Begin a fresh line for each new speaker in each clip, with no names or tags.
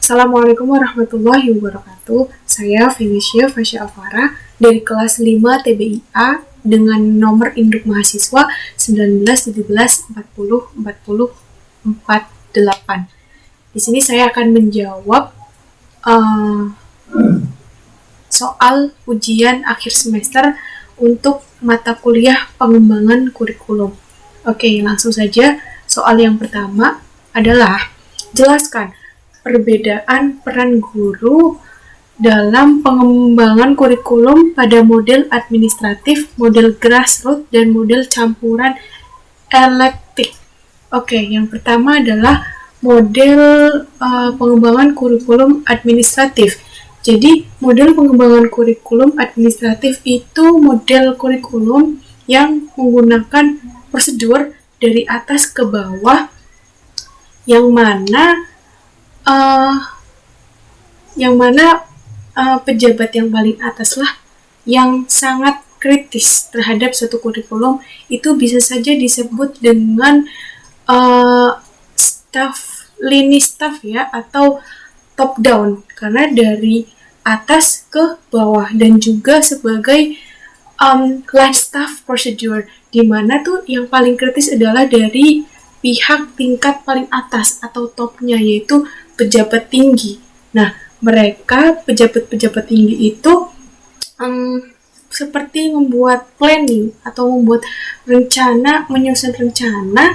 Assalamualaikum warahmatullahi wabarakatuh. Saya Felicia Fasya Alvara dari kelas 5 TBIA dengan nomor induk mahasiswa 1917404048. Di sini saya akan menjawab soal ujian akhir semester untuk mata kuliah pengembangan kurikulum. Oke, langsung saja. Soal yang pertama adalah jelaskan perbedaan peran guru dalam pengembangan kurikulum pada model administratif, model grassroots, dan model campuran elektif. Oke, yang pertama adalah model pengembangan kurikulum administratif. Jadi, model pengembangan kurikulum administratif itu model kurikulum yang menggunakan prosedur dari atas ke bawah, yang mana pejabat yang paling atas lah yang sangat kritis terhadap suatu kurikulum itu bisa saja disebut dengan lini staff ya, atau top down, karena dari atas ke bawah, dan juga sebagai line staff procedure, di mana tuh yang paling kritis adalah dari pihak tingkat paling atas atau topnya, yaitu pejabat tinggi. Nah, mereka pejabat-pejabat tinggi itu seperti membuat planning atau membuat rencana, menyusun rencana,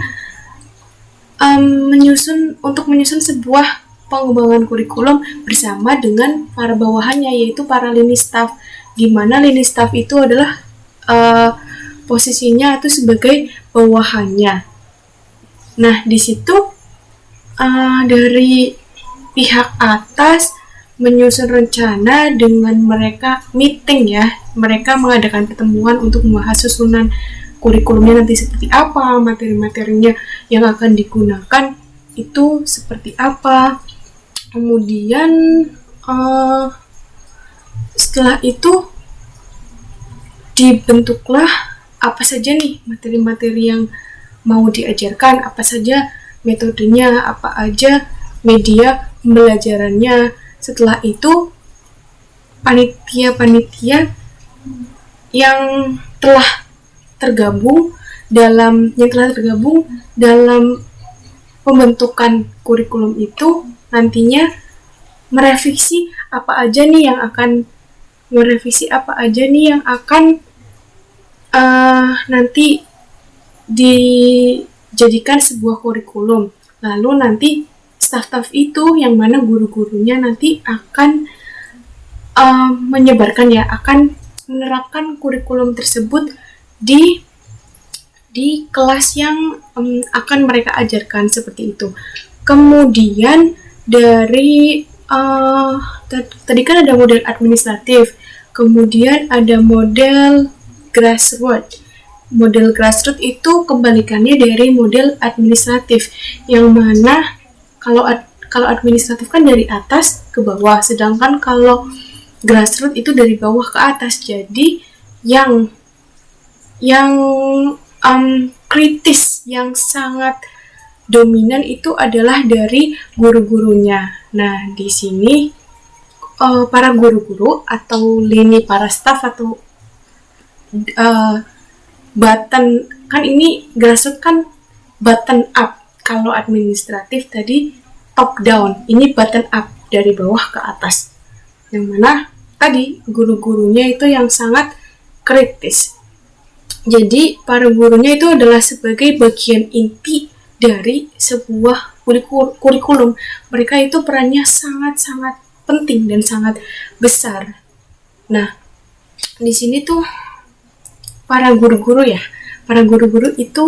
menyusun sebuah pengembangan kurikulum bersama dengan para bawahannya, yaitu para lini staff, di mana lini staff itu adalah posisinya itu sebagai bawahannya. Nah, di situ dari pihak atas menyusun rencana dengan mereka meeting ya, mereka mengadakan pertemuan untuk membahas susunan kurikulumnya nanti seperti apa, materi-materinya yang akan digunakan itu seperti apa. Kemudian setelah itu dibentuklah apa saja nih materi-materi yang mau diajarkan, apa saja metodenya, apa aja media pembelajarannya. Setelah itu panitia-panitia yang telah tergabung dalam pembentukan kurikulum itu nantinya merevisi apa aja nih yang akan nanti dijadikan sebuah kurikulum. Lalu nanti staf-staf itu yang mana guru-gurunya nanti akan menyebarkan ya, akan menerapkan kurikulum tersebut di kelas yang akan mereka ajarkan, seperti itu. Kemudian dari tadi kan ada model administratif, kemudian ada model grassroots. Model grassroots itu kebalikannya dari model administratif, yang mana kalau administratif kan dari atas ke bawah, sedangkan kalau grassroots itu dari bawah ke atas. Jadi yang kritis, yang sangat dominan itu adalah dari guru-gurunya. Nah, di sini para guru-guru atau lini para staff atau button, kan ini grassroots kan button up, kalau administratif tadi top down, ini button up dari bawah ke atas, yang mana tadi guru-gurunya itu yang sangat kritis. Jadi para gurunya itu adalah sebagai bagian inti dari sebuah kurikulum. Mereka itu perannya sangat-sangat penting dan sangat besar. Nah, di sini tuh para guru-guru itu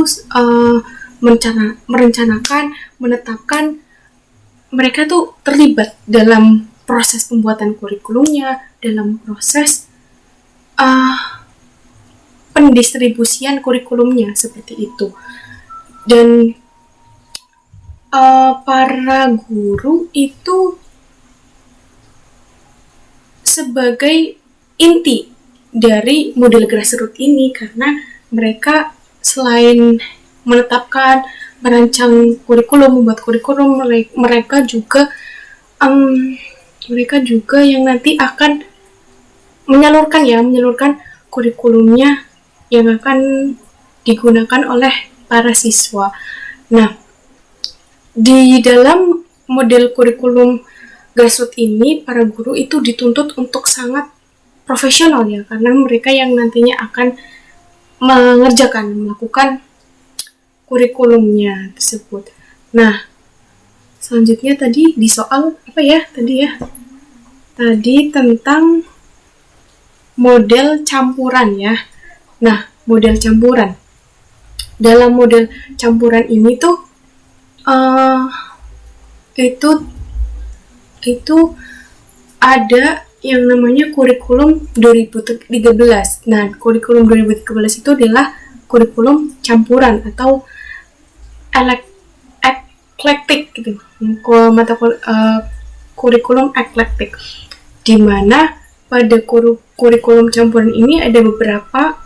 merencanakan, menetapkan, mereka tuh terlibat dalam proses pembuatan kurikulumnya, dalam proses pendistribusian kurikulumnya, seperti itu. Dan para guru itu sebagai inti dari model grassroots ini, karena mereka selain menetapkan, merancang kurikulum, membuat kurikulum, mereka juga mereka juga yang nanti akan menyalurkan kurikulumnya yang akan digunakan oleh para siswa. Nah, di dalam model kurikulum grassroots ini, para guru itu dituntut untuk sangat profesional ya, karena mereka yang nantinya akan melakukan kurikulumnya tersebut. Nah, selanjutnya tadi di soal apa ya tadi ya? Tadi tentang model campuran ya. Nah, model campuran. Dalam model campuran ini tuh itu ada yang namanya kurikulum 2013. Nah, kurikulum 2013 itu adalah kurikulum campuran atau eklektik gitu. Kurikulum eklektik, di mana pada kurikulum campuran ini ada beberapa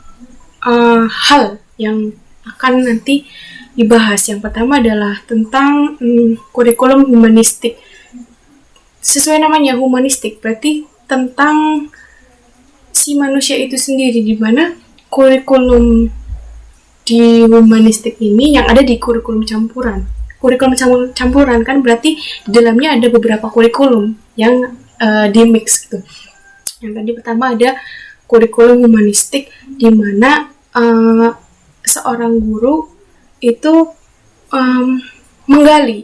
hal yang akan nanti dibahas. Yang pertama adalah tentang kurikulum humanistik. Sesuai namanya humanistik, berarti tentang si manusia itu sendiri, di mana kurikulum di humanistik ini yang ada di kurikulum campuran. Kurikulum campuran kan berarti di dalamnya ada beberapa kurikulum yang di-mix gitu. Yang tadi pertama ada kurikulum humanistik, di mana seorang guru itu menggali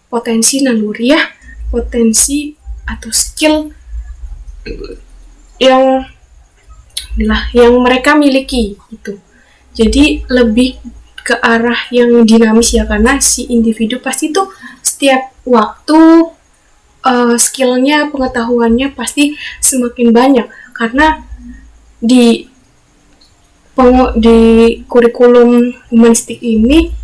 potensi naluriah, potensi atau skill yang mereka miliki gitu. Jadi lebih ke arah yang dinamis ya, karena si individu pasti tuh setiap waktu skillnya, pengetahuannya pasti semakin banyak, karena di kurikulum humanistik ini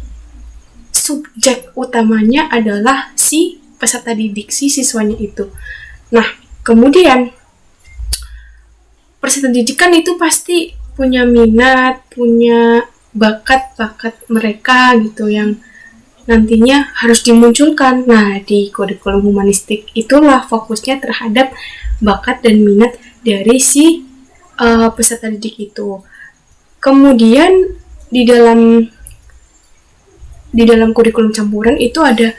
subjek utamanya adalah si peserta didik, si siswanya itu. Nah, kemudian peserta didik kan itu pasti punya minat, punya bakat-bakat mereka gitu yang nantinya harus dimunculkan. Nah, di kurikulum humanistik itulah fokusnya terhadap bakat dan minat dari si peserta didik itu. Kemudian di dalam kurikulum campuran itu ada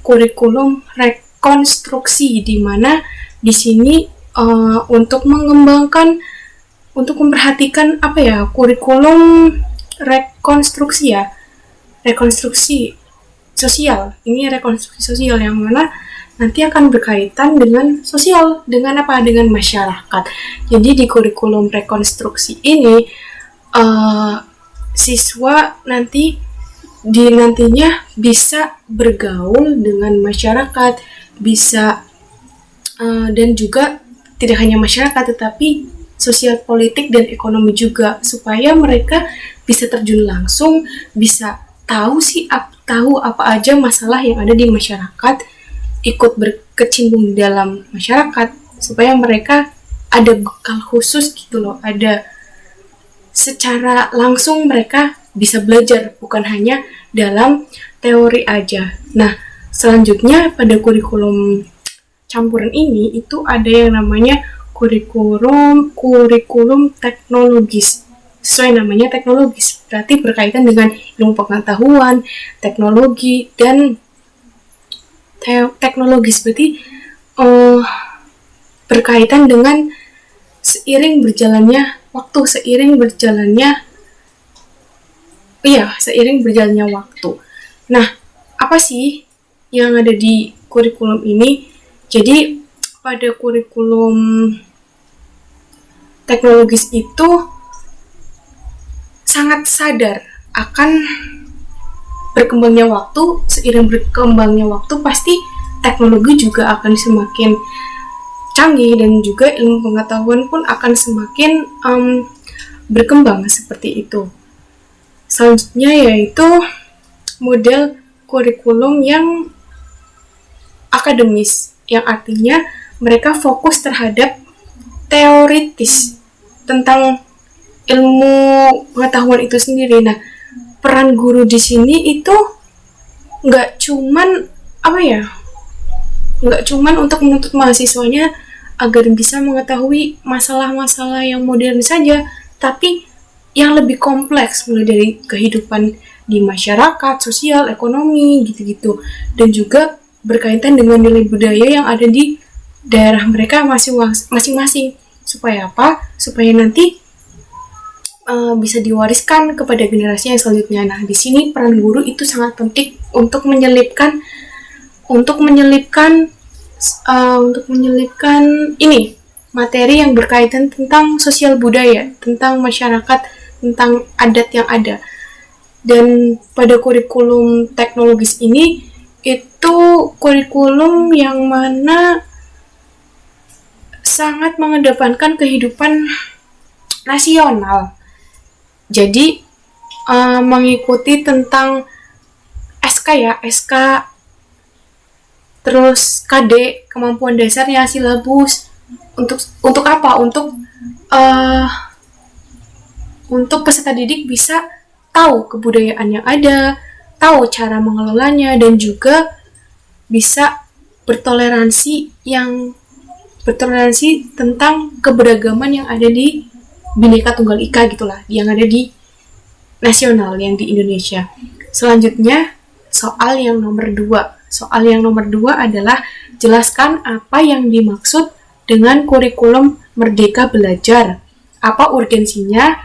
kurikulum rekonstruksi, di mana di sini untuk memperhatikan kurikulum rekonstruksi ya, rekonstruksi sosial. Ini rekonstruksi sosial yang mana nanti akan berkaitan dengan sosial, dengan masyarakat. Jadi di kurikulum rekonstruksi ini siswa nantinya bisa bergaul dengan masyarakat, bisa dan juga tidak hanya masyarakat tetapi sosial, politik, dan ekonomi juga, supaya mereka bisa terjun langsung, bisa tahu apa aja masalah yang ada di masyarakat, ikut berkecimpung di dalam masyarakat, supaya mereka ada bekal khusus gitu loh, ada secara langsung mereka bisa belajar, bukan hanya dalam teori aja. Nah, selanjutnya pada kurikulum campuran ini itu ada yang namanya kurikulum teknologis. Sesuai namanya teknologis, berarti berkaitan dengan ilmu pengetahuan, teknologi, dan teknologis berarti berkaitan dengan seiring berjalannya waktu. Nah, apa sih yang ada di kurikulum ini? Jadi, pada kurikulum teknologis itu sangat sadar akan berkembangnya waktu. Seiring berkembangnya waktu, pasti teknologi juga akan semakin canggih, dan juga ilmu pengetahuan pun akan semakin berkembang seperti itu. Selanjutnya yaitu model kurikulum yang akademis, yang artinya mereka fokus terhadap teoritis tentang ilmu pengetahuan itu sendiri. Nah, peran guru di sini itu nggak cuman nggak cuman untuk menuntut mahasiswanya agar bisa mengetahui masalah-masalah yang modern saja, tapi yang lebih kompleks, mulai dari kehidupan di masyarakat, sosial, ekonomi, gitu-gitu, dan juga berkaitan dengan nilai budaya yang ada di daerah mereka masing-masing. Supaya apa? Supaya nanti bisa diwariskan kepada generasi yang selanjutnya. Nah, di sini peran guru itu sangat penting untuk menyelipkan ini materi yang berkaitan tentang sosial budaya, tentang masyarakat, tentang adat yang ada. Dan pada kurikulum teknologis ini itu kurikulum yang mana sangat mengedepankan kehidupan nasional. Jadi mengikuti tentang SK, terus KD, kemampuan dasarnya, silabus. Untuk apa? Untuk peserta didik bisa tahu kebudayaan yang ada, tahu cara mengelolanya, dan juga bisa bertoleransi tentang keberagaman yang ada di Bhinneka Tunggal Ika gitulah, yang ada di nasional, yang di Indonesia. Selanjutnya, soal yang nomor 2. Soal yang nomor 2 adalah jelaskan apa yang dimaksud dengan kurikulum Merdeka Belajar. Apa urgensinya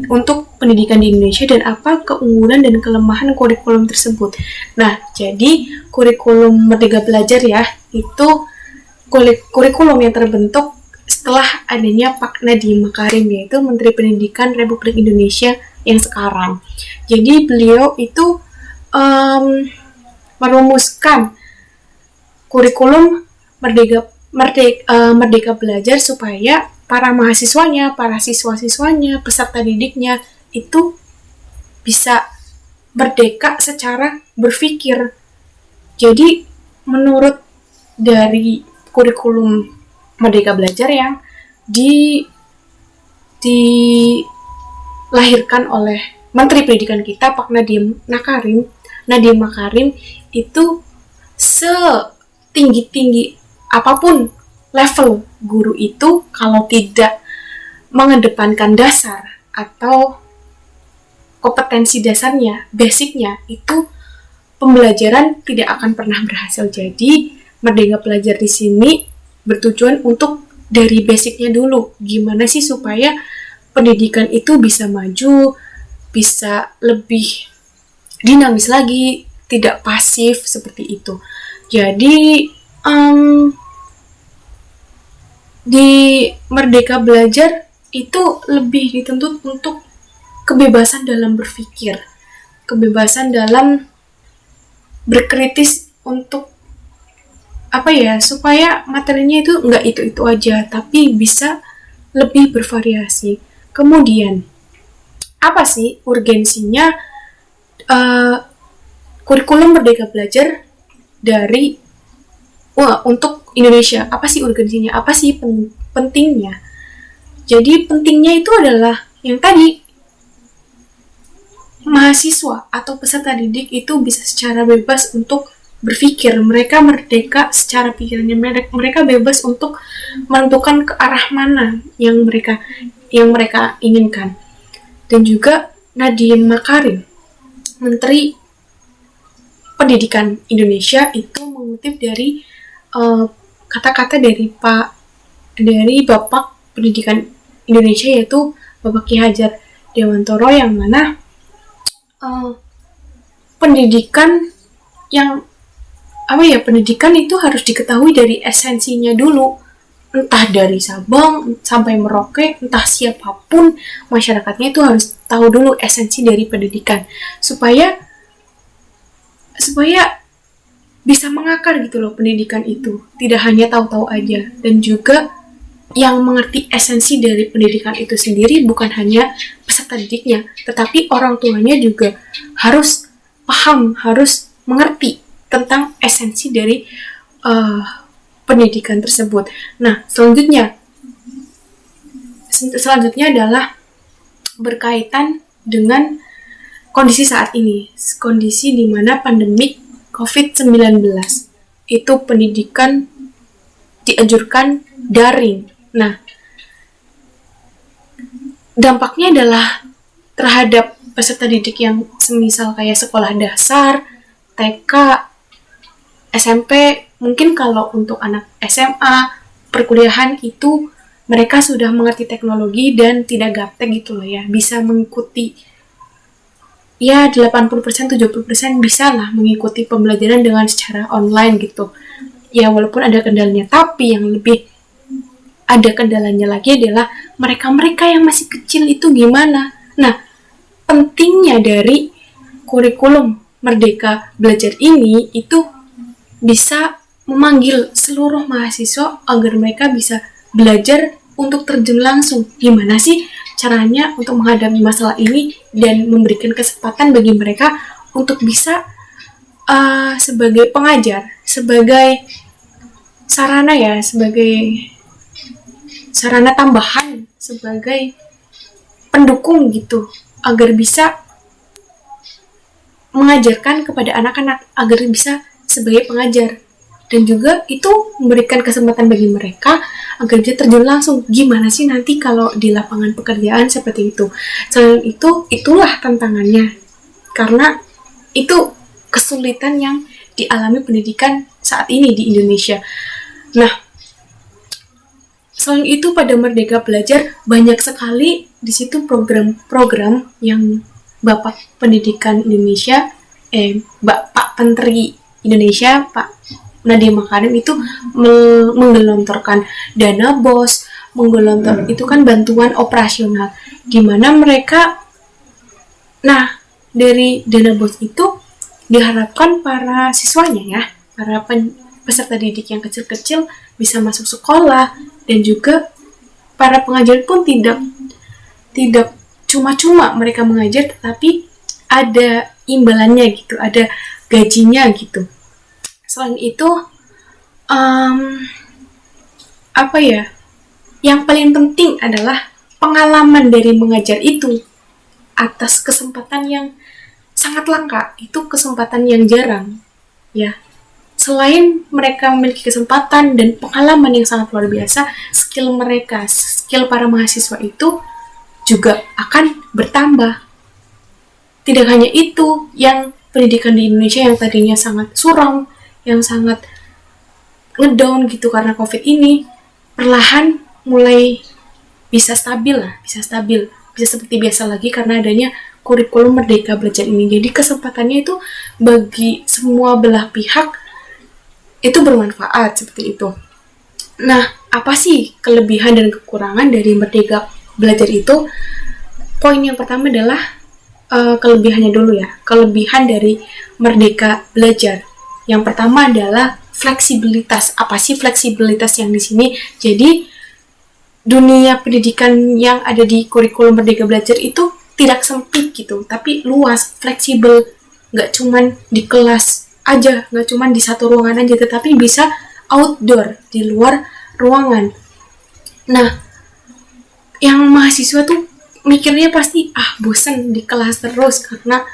untuk pendidikan di Indonesia, dan apa keunggulan dan kelemahan kurikulum tersebut. Nah, jadi kurikulum Merdeka Belajar ya, itu kurikulum yang terbentuk setelah adanya Pak Nadiem Makarim, yaitu Menteri Pendidikan Republik Indonesia yang sekarang. Jadi beliau itu merumuskan kurikulum Merdeka Belajar supaya para mahasiswanya, para siswa-siswanya, peserta didiknya itu bisa merdeka secara berpikir. Jadi menurut dari kurikulum Merdeka Belajar yang dilahirkan oleh Menteri Pendidikan kita, Pak Nadiem Makarim, itu setinggi-tinggi apapun level guru itu, kalau tidak mengedepankan dasar atau kompetensi dasarnya, basicnya, itu pembelajaran tidak akan pernah berhasil. Jadi Merdeka Belajar di sini bertujuan untuk dari basicnya dulu, gimana sih supaya pendidikan itu bisa maju, bisa lebih dinamis lagi, tidak pasif seperti itu. Jadi di Merdeka Belajar itu lebih dituntut untuk kebebasan dalam berpikir, kebebasan dalam berkritis, untuk supaya materinya itu nggak itu aja, tapi bisa lebih bervariasi. Kemudian apa sih urgensinya kurikulum Merdeka Belajar untuk Indonesia? Apa sih urgensinya? Apa sih pentingnya? Jadi pentingnya itu adalah yang tadi, mahasiswa atau peserta didik itu bisa secara bebas untuk berpikir. Mereka merdeka secara pikirannya, mereka bebas untuk menentukan ke arah mana yang mereka inginkan. Dan juga Nadiem Makarim, Menteri Pendidikan Indonesia, itu mengutip dari kata-kata dari Bapak Pendidikan Indonesia, yaitu Bapak Ki Hajar Dewantoro, yang mana pendidikan itu harus diketahui dari esensinya dulu, entah dari Sabang sampai Merauke, entah siapapun masyarakatnya itu harus tahu dulu esensi dari pendidikan, supaya bisa mengakar gitu loh pendidikan itu, tidak hanya tahu-tahu aja. Dan juga yang mengerti esensi dari pendidikan itu sendiri bukan hanya peserta didiknya, tetapi orang tuanya juga harus paham, harus mengerti tentang esensi dari pendidikan tersebut. Nah, selanjutnya adalah berkaitan dengan kondisi saat ini, kondisi di mana pandemik COVID-19, itu pendidikan dianjurkan daring. Nah, dampaknya adalah terhadap peserta didik yang semisal kayak sekolah dasar, TK, SMP, mungkin kalau untuk anak SMA, perkuliahan itu mereka sudah mengerti teknologi dan tidak gaptek gitu loh ya, bisa mengikuti ya 80%, 70% bisa lah mengikuti pembelajaran dengan secara online gitu. Ya walaupun ada kendalanya, tapi yang lebih ada kendalanya lagi adalah mereka-mereka yang masih kecil itu gimana. Nah, pentingnya dari kurikulum Merdeka Belajar ini itu bisa memanggil seluruh mahasiswa agar mereka bisa belajar untuk terjun langsung. Gimana sih caranya untuk menghadapi masalah ini dan memberikan kesempatan bagi mereka untuk bisa sebagai pengajar, sebagai sarana ya, sebagai sarana tambahan, sebagai pendukung gitu, agar bisa mengajarkan kepada anak-anak, agar bisa sebagai pengajar. Dan juga itu memberikan kesempatan bagi mereka agar bisa terjun langsung. Gimana sih nanti kalau di lapangan pekerjaan seperti itu. Selain itu, itulah tantangannya. Karena itu kesulitan yang dialami pendidikan saat ini di Indonesia. Nah, selain itu pada Merdeka Belajar banyak sekali di situ program-program yang Bapak Pendidikan Indonesia, Pak Menteri Indonesia, Pak Nadiem Makarim itu menggelontorkan dana BOS, itu kan bantuan operasional, di mana mereka, nah dari dana BOS itu diharapkan para siswanya ya, para peserta didik yang kecil-kecil bisa masuk sekolah, dan juga para pengajar pun tidak cuma-cuma mereka mengajar, tetapi ada imbalannya gitu, ada gajinya gitu. Selain itu, yang paling penting adalah pengalaman dari mengajar itu atas kesempatan yang sangat langka, itu kesempatan yang jarang ya. Selain mereka memiliki kesempatan dan pengalaman yang sangat luar biasa, skill para mahasiswa itu juga akan bertambah. Tidak hanya itu, yang pendidikan di Indonesia yang tadinya sangat suram, yang sangat ngedown gitu karena COVID ini, perlahan mulai bisa stabil, bisa seperti biasa lagi karena adanya kurikulum Merdeka Belajar ini. Jadi kesempatannya itu bagi semua belah pihak itu bermanfaat seperti itu. Nah, apa sih kelebihan dan kekurangan dari Merdeka Belajar itu? Poin yang pertama adalah kelebihannya dulu ya. Kelebihan dari Merdeka Belajar. Yang pertama adalah fleksibilitas. Apa sih fleksibilitas yang di sini? Jadi, dunia pendidikan yang ada di kurikulum Merdeka Belajar itu tidak sempit gitu, tapi luas, fleksibel. Nggak cuman di kelas aja, nggak cuma di satu ruangan aja, tetapi bisa outdoor, di luar ruangan. Nah, yang mahasiswa tuh mikirnya pasti bosan di kelas terus karena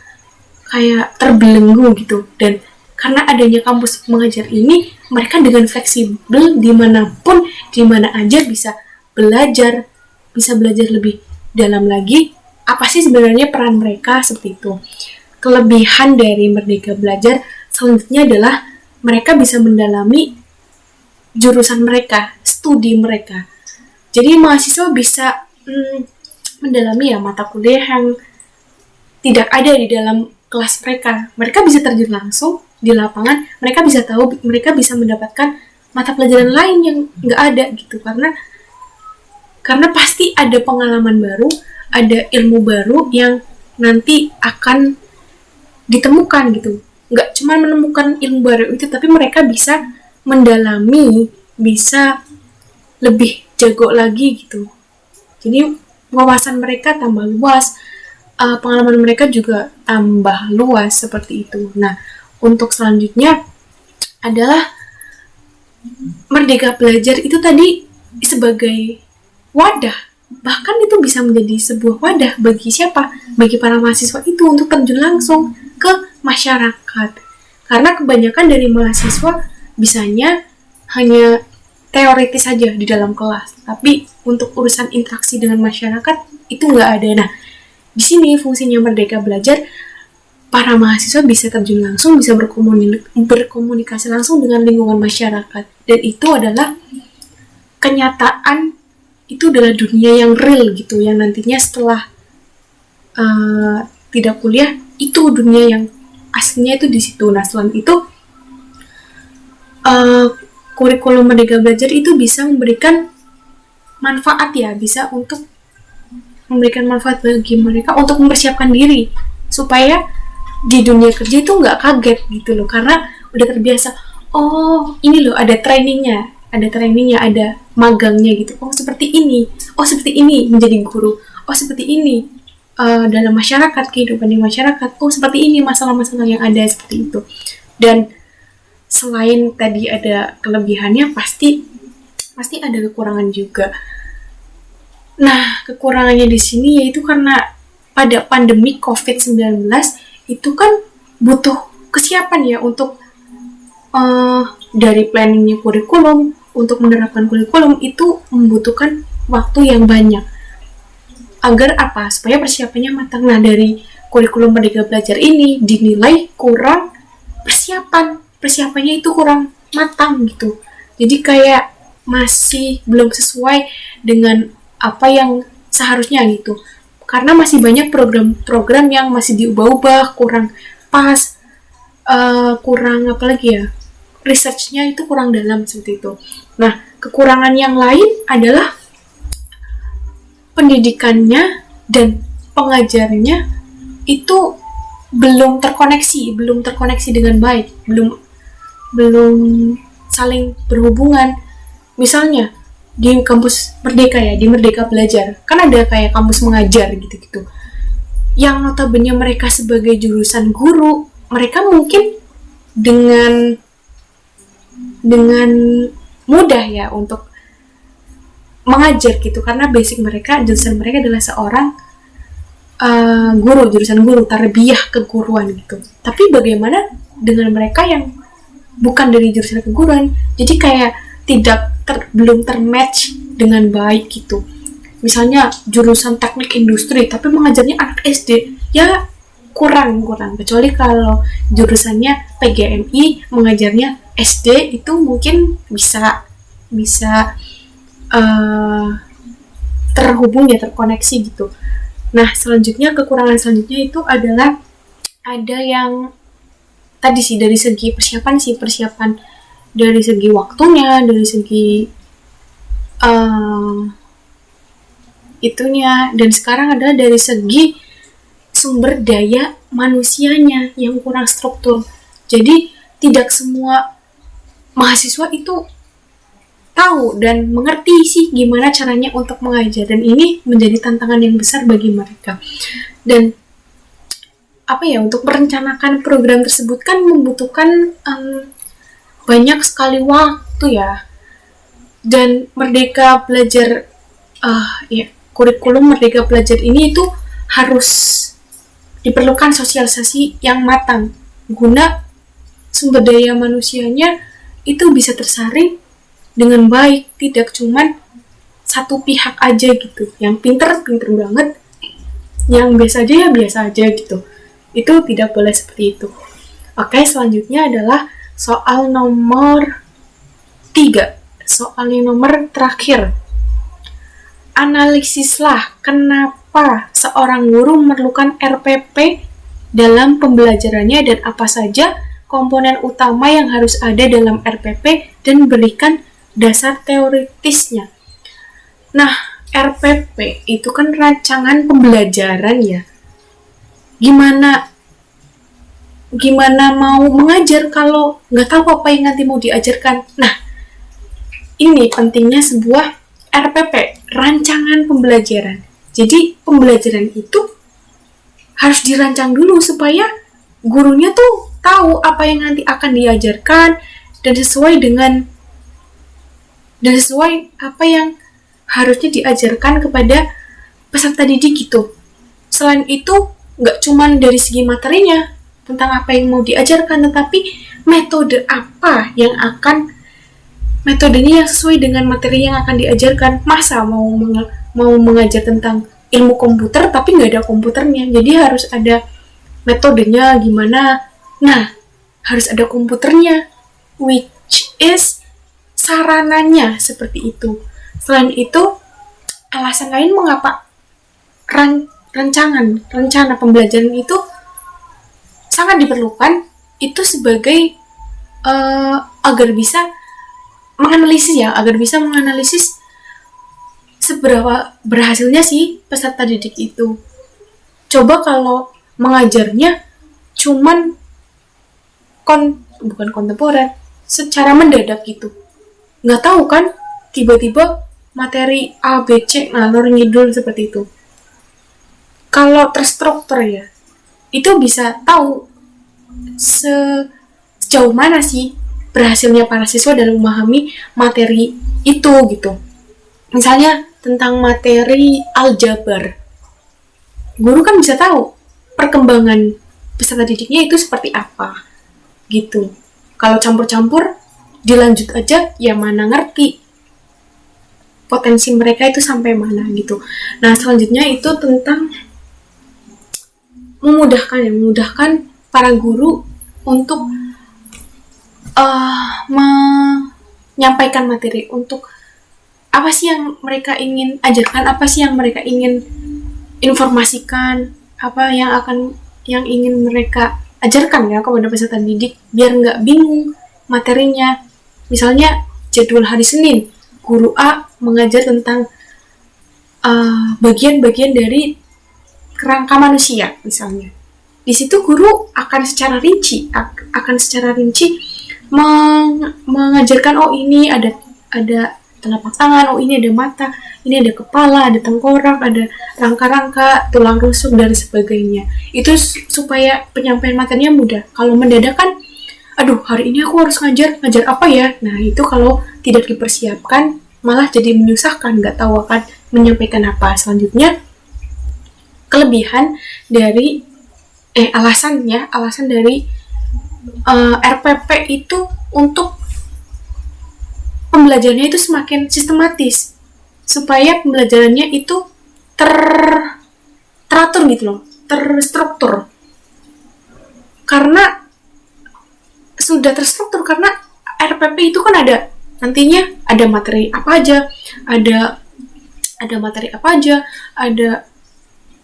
kayak terbelenggu gitu. Dan karena adanya kampus mengajar ini, mereka dengan fleksibel dimanapun, dimana aja bisa belajar lebih dalam lagi. Apa sih sebenarnya peran mereka seperti itu? Kelebihan dari Merdeka Belajar selanjutnya adalah mereka bisa mendalami jurusan mereka, studi mereka. Jadi mahasiswa bisa mendalami ya mata kuliah yang tidak ada di dalam kelas mereka. Mereka bisa terjun langsung di lapangan, mereka bisa tahu, mereka bisa mendapatkan mata pelajaran lain yang nggak ada gitu, karena pasti ada pengalaman baru, ada ilmu baru yang nanti akan ditemukan gitu. Nggak cuma menemukan ilmu baru itu, tapi mereka bisa mendalami, bisa lebih jago lagi gitu. Jadi wawasan mereka tambah luas, pengalaman mereka juga tambah luas seperti itu. Nah, untuk selanjutnya adalah Merdeka Belajar itu tadi sebagai wadah bahkan itu bisa menjadi sebuah wadah bagi siapa? Bagi para mahasiswa itu untuk terjun langsung ke masyarakat. Karena kebanyakan dari mahasiswa bisanya hanya teoritis saja di dalam kelas, tapi untuk urusan interaksi dengan masyarakat itu nggak ada. Nah, di sini fungsinya Merdeka Belajar, para mahasiswa bisa terjun langsung, bisa berkomunikasi langsung dengan lingkungan masyarakat, dan itu adalah kenyataan, itu adalah dunia yang real gitu, yang nantinya setelah tidak kuliah, itu dunia yang aslinya itu di situ. Nah, selain itu kurikulum Merdeka Belajar itu bisa memberikan manfaat ya, bisa untuk memberikan manfaat bagi mereka untuk mempersiapkan diri supaya di dunia kerja itu nggak kaget gitu loh, karena udah terbiasa, oh ini loh ada trainingnya, ada magangnya gitu, oh seperti ini menjadi guru, oh seperti ini dalam masyarakat, kehidupan di masyarakat, oh seperti ini masalah-masalah yang ada, seperti itu. Dan selain tadi ada kelebihannya, pasti ada kekurangan juga. Nah, kekurangannya di sini yaitu karena pada pandemi COVID-19 itu kan butuh kesiapan ya untuk dari planningnya kurikulum, untuk menerapkan kurikulum itu membutuhkan waktu yang banyak. Agar apa? Supaya persiapannya matang. Nah, dari kurikulum Merdeka Belajar ini dinilai kurang persiapannya itu kurang matang gitu. Jadi kayak masih belum sesuai dengan apa yang seharusnya gitu, karena masih banyak program-program yang masih diubah-ubah, kurang pas, kurang apa lagi ya, research-nya itu kurang dalam, seperti itu. Nah, kekurangan yang lain adalah pendidikannya dan pengajarnya itu belum terkoneksi dengan baik, belum saling berhubungan. Misalnya di kampus Merdeka ya, di Merdeka Belajar, kan ada kayak kampus mengajar gitu-gitu, yang notabene mereka sebagai jurusan guru, mereka mungkin dengan mudah ya untuk mengajar gitu, karena basic jurusan mereka adalah seorang jurusan guru, tarbiyah keguruan gitu. Tapi bagaimana dengan mereka yang bukan dari jurusan keguruan, jadi kayak belum termatch dengan baik gitu. Misalnya jurusan teknik industri tapi mengajarnya anak SD, ya kurang. Kecuali kalau jurusannya PGMI mengajarnya SD, itu mungkin bisa terhubung ya, terkoneksi gitu. Nah, kekurangan selanjutnya itu adalah ada yang tadi sih, dari segi persiapan dari segi waktunya, dari segi itunya, dan sekarang adalah dari segi sumber daya manusianya yang kurang struktur. Jadi tidak semua mahasiswa itu tahu dan mengerti sih gimana caranya untuk mengajar, dan ini menjadi tantangan yang besar bagi mereka. Dan untuk merencanakan program tersebut kan membutuhkan banyak sekali waktu ya. Dan Merdeka Belajar kurikulum Merdeka Belajar ini itu harus diperlukan sosialisasi yang matang guna sumber daya manusianya itu bisa tersaring dengan baik, tidak cuman satu pihak aja gitu, yang pinter banget, yang biasa aja gitu. Itu tidak boleh seperti itu. Oke, selanjutnya adalah soal nomor 3. Soal yang nomor terakhir. Analisislah kenapa seorang guru memerlukan RPP dalam pembelajarannya dan apa saja komponen utama yang harus ada dalam RPP, dan berikan dasar teoritisnya. Nah, RPP itu kan rancangan pembelajaran ya. Gimana mau mengajar kalau nggak tahu apa yang nanti mau diajarkan? Nah, ini pentingnya sebuah RPP, rancangan pembelajaran. Jadi pembelajaran itu harus dirancang dulu supaya gurunya tuh tahu apa yang nanti akan diajarkan dan sesuai apa yang harusnya diajarkan kepada peserta didik gitu. Selain itu, nggak cuma dari segi materinya, tentang apa yang mau diajarkan, tetapi metode apa yang akan, metodenya yang sesuai dengan materi yang akan diajarkan. Masa mau mengajar tentang ilmu komputer tapi nggak ada komputernya, jadi harus ada metodenya gimana. Nah, harus ada komputernya, which is sarananya seperti itu. Selain itu, alasan lain mengapa rencana pembelajaran itu sangat diperlukan itu sebagai agar bisa menganalisis seberapa berhasilnya sih peserta didik itu. Coba kalau mengajarnya cuman bukan kontemporer, secara mendadak gitu, nggak tahu kan, tiba-tiba materi A, B, C ngalor ngidul seperti itu. Kalau terstruktur ya, itu bisa tahu sejauh mana sih berhasilnya para siswa dalam memahami materi itu gitu. Misalnya tentang materi aljabar, guru kan bisa tahu perkembangan peserta didiknya itu seperti apa gitu. Kalau campur-campur, dilanjut aja, ya mana ngerti potensi mereka itu sampai mana gitu. Nah, selanjutnya itu tentang memudahkan para guru untuk menyampaikan materi, untuk apa sih yang mereka ingin ajarkan, apa sih yang mereka ingin informasikan, apa yang ingin mereka ajarkan ya kepada peserta didik, biar nggak bingung materinya. Misalnya jadwal hari Senin, guru A mengajar tentang bagian-bagian dari kerangka manusia misalnya. Di situ guru akan secara rinci mengajarkan, oh ini ada telapak tangan, oh ini ada mata, ini ada kepala, ada tengkorak, ada rangka-rangka, tulang rusuk dan sebagainya. Itu supaya penyampaian materinya mudah. Kalau mendadak kan, aduh hari ini aku harus ngajar apa ya? Nah itu kalau tidak dipersiapkan malah jadi menyusahkan, nggak tahu akan menyampaikan apa. Selanjutnya, kelebihan dari alasan dari RPP itu untuk pembelajarannya itu semakin sistematis, supaya pembelajarannya itu teratur gitu loh, terstruktur. Karena sudah terstruktur, karena RPP itu kan ada nantinya ada materi apa aja, ada materi apa aja, ada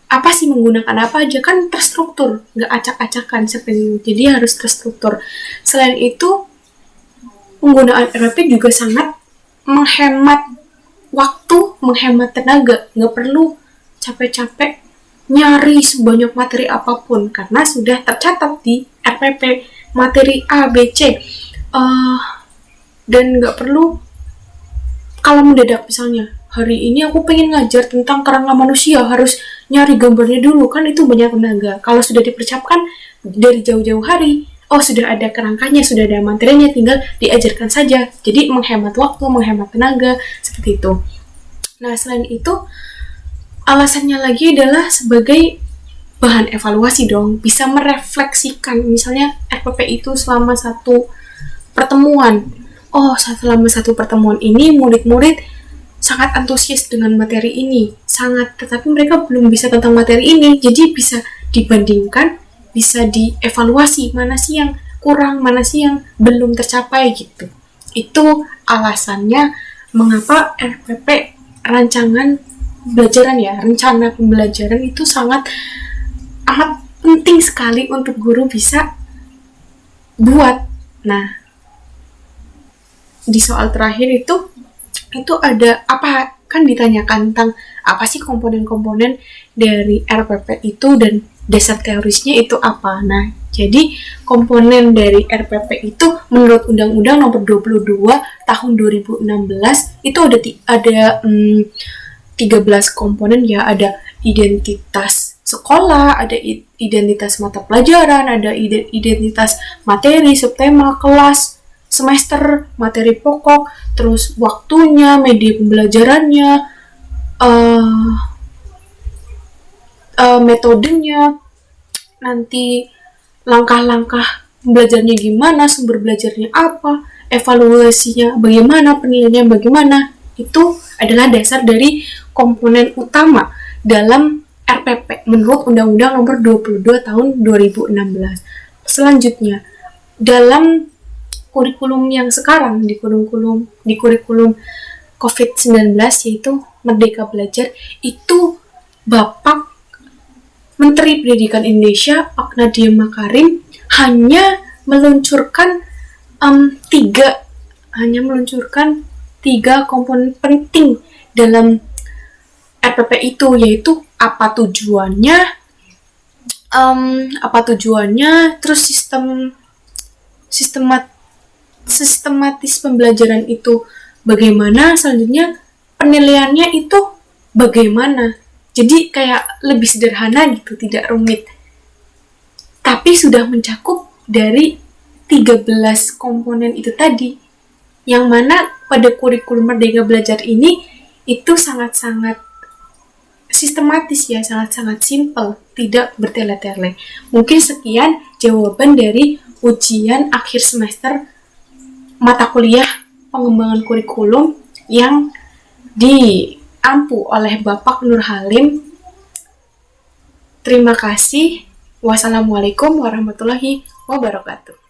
apa sih, menggunakan apa aja, kan terstruktur, nggak acak-acakan seperti itu. Jadi harus terstruktur. Selain itu, penggunaan RPP juga sangat menghemat waktu, menghemat tenaga. Nggak perlu capek-capek nyari sebanyak materi apapun, karena sudah tercatat di RPP materi A, B, C. Dan nggak perlu, kalau mendadak misalnya, hari ini aku pengen ngajar tentang kerangka manusia, harus nyari gambarnya dulu, kan itu banyak tenaga. Kalau sudah dipersiapkan dari jauh-jauh hari, oh sudah ada kerangkanya, sudah ada materinya, tinggal diajarkan saja. Jadi menghemat waktu, menghemat tenaga, seperti itu. Nah, selain itu, alasannya lagi adalah sebagai bahan evaluasi dong, bisa merefleksikan. Misalnya RPP itu selama satu pertemuan, selama satu pertemuan ini murid-murid sangat antusias dengan materi ini, tetapi mereka belum bisa tentang materi ini, jadi bisa dibandingkan, bisa dievaluasi, mana sih yang kurang, mana sih yang belum tercapai gitu. Itu alasannya mengapa RPP, rencana pembelajaran itu amat penting sekali untuk guru bisa buat. Nah, di soal terakhir itu ada apa, kan ditanyakan tentang apa sih komponen-komponen dari RPP itu dan dasar teorisnya itu apa. Nah, jadi komponen dari RPP itu menurut Undang-Undang Nomor 22 Tahun 2016 itu ada 13 komponen ya. Ada identitas sekolah, ada identitas mata pelajaran, ada identitas materi, subtema, kelas, semester, materi pokok, terus waktunya, media pembelajarannya, uh, metodenya, nanti langkah-langkah belajarnya gimana, sumber belajarnya apa, evaluasinya bagaimana, penilaiannya bagaimana. Itu adalah dasar dari komponen utama dalam RPP menurut Undang-Undang Nomor 22 Tahun 2016. Selanjutnya, dalam kurikulum yang sekarang, di kurikulum COVID-19 yaitu Merdeka Belajar, itu Bapak Menteri Pendidikan Indonesia Pak Nadiem Makarim hanya meluncurkan tiga komponen penting dalam RPP itu, yaitu apa tujuannya, terus sistematis pembelajaran itu bagaimana, selanjutnya penilaiannya itu bagaimana. Jadi kayak lebih sederhana gitu, tidak rumit. Tapi sudah mencakup dari 13 komponen itu tadi. Yang mana pada kurikulum Merdeka Belajar ini itu sangat-sangat sistematis ya, sangat-sangat simpel, tidak bertele-tele. Mungkin sekian jawaban dari ujian akhir semester mata kuliah pengembangan kurikulum yang diampu oleh Bapak Nur Halim. Terima kasih. Wassalamualaikum warahmatullahi wabarakatuh.